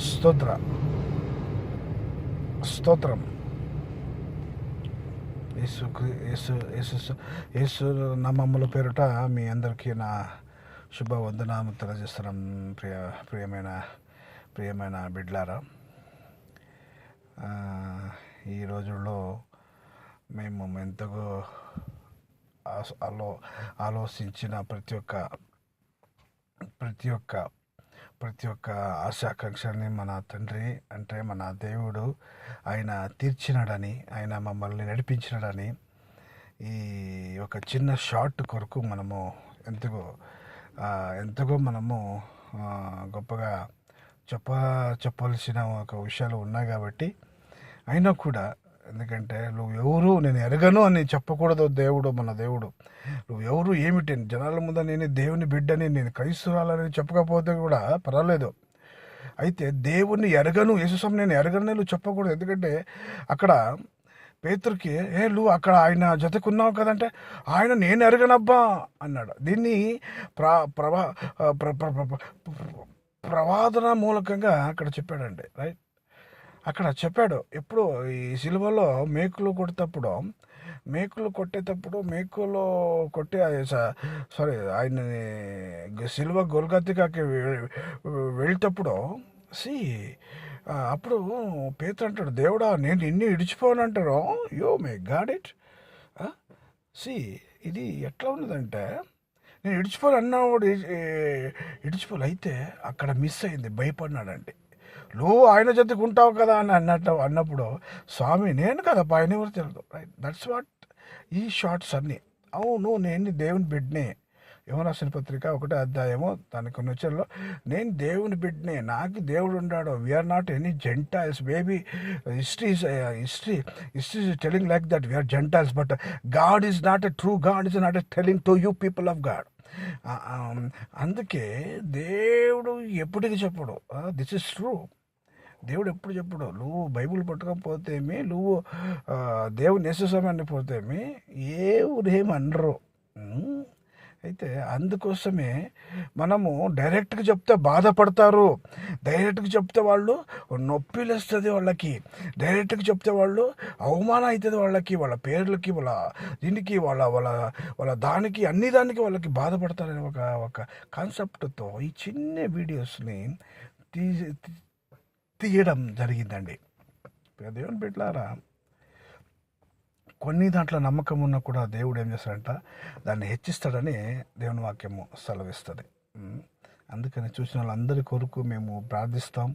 స్తోత్ర స్తోత్రం. యేసు యేసు యేసు యేసు నామముల పేరుట మీ అందరికీ నా శుభవందనాలు తెలియజేస్తున్నాం. ప్రియమైన బిడ్లారా, ఈ రోజుల్లో మేము ఎంతగా ఆలోచించిన ప్రతి ఒక్క ఆశాకాంక్షని మన తండ్రి అంటే మన దేవుడు ఆయన తీర్చినాడని, ఆయన మమ్మల్ని నడిపించినాడని ఈ ఒక చిన్న షార్ట్ కొరకు మనము ఎంతగో మనము గొప్పగా చెప్పాల్సిన ఒక విషయాలు ఉన్నాయి. కాబట్టి అయినా కూడా, ఎందుకంటే నువ్వు ఎవరు నేను ఎరగను అని చెప్పకూడదు. మన దేవుడు నువ్వు ఎవరు ఏమిటి జనాల ముందు నేను దేవుని బిడ్డని, నేను క్రైస్తవురాలని చెప్పకపోతే కూడా పర్వాలేదు. అయితే దేవుణ్ణి ఎరగను, యేసుసం నేను ఎరగను నువ్వు చెప్పకూడదు. ఎందుకంటే అక్కడ పేతురుకి నువ్వు అక్కడ ఆయన జతకున్నావు కదంటే, ఆయన నేను ఎరగనబ్బా అన్నాడు. దీన్ని ప్రవాదన మూలకంగా అక్కడ చెప్పాడండి. రైట్, అక్కడ చెప్పాడు. ఎప్పుడు ఈ సిలువలో మేకులు కొట్టేటప్పుడు కొట్టి ఆయన్ని సిలువ గొల్గొతాకి వెళ్ళేటప్పుడు అప్పుడు పేతురు అంటాడు, దేవుడా నేను నిన్ను ఇడిచిపోను అంటారు. యో మే గాడ్ ఇట్. ఇది ఎట్లా ఉన్నదంటే, నేను ఇడిచిపోను అన్నవాడు ఇడిచిపోలే. అయితే అక్కడ మిస్ అయింది, భయపడినాడండి. నువ్వు ఆయన జతకు ఉంటావు కదా అని అన్నప్పుడు స్వామి నేను కదా ఆయన ఎవరు తెలియదు. రైట్, దట్స్ వాట్ ఈ షార్ట్స్ అన్నీ. అవును, నేను దేవుని బిడ్డనే. యోహాను రాసిన పత్రిక 1వ అధ్యాయము దాని కొన్ని వచ్చారులో, నేను దేవుని బిడ్డనే, నాకు దేవుడు ఉన్నాడు. We are not any gentiles. Maybe history is telling like that we are gentiles, but God is not a true God is not a telling to you people of God. అందుకే దేవుడు ఎప్పటికీ చెప్పడు, దిస్ ఇస్ ట్రూ. దేవుడు ఎప్పుడు చెప్పడు. నువ్వు Bible పట్టుకపోతేమి, నువ్వు దేవుని యేసుస్వామిని పోతేమి ఏమనరు. అయితే అందుకోసమే మనము డైరెక్ట్గా చెప్తే బాధపడతారు, డైరెక్ట్గా చెప్తే వాళ్ళు నొప్పిలేస్తుంది, వాళ్ళకి డైరెక్ట్గా చెప్తే వాళ్ళు అవమానం అవుతుంది, వాళ్ళ పేర్లకి, వాళ్ళ దీనికి, వాళ్ళ దానికి, అన్ని దానికి వాళ్ళకి బాధపడతారని ఒక కాన్సెప్ట్తో ఈ చిన్న వీడియోస్ని తీయడం జరిగిందండి. దేవుని బిడ్డలారా, కొన్ని దాంట్లో నమ్మకం ఉన్నా కూడా దేవుడు ఏం చేస్తాడంట, దాన్ని హెచ్చిస్తాడని దేవుని వాక్యము సెలవిస్తుంది. అందుకని చూసిన వాళ్ళందరి కొరకు మేము ప్రార్థిస్తాం.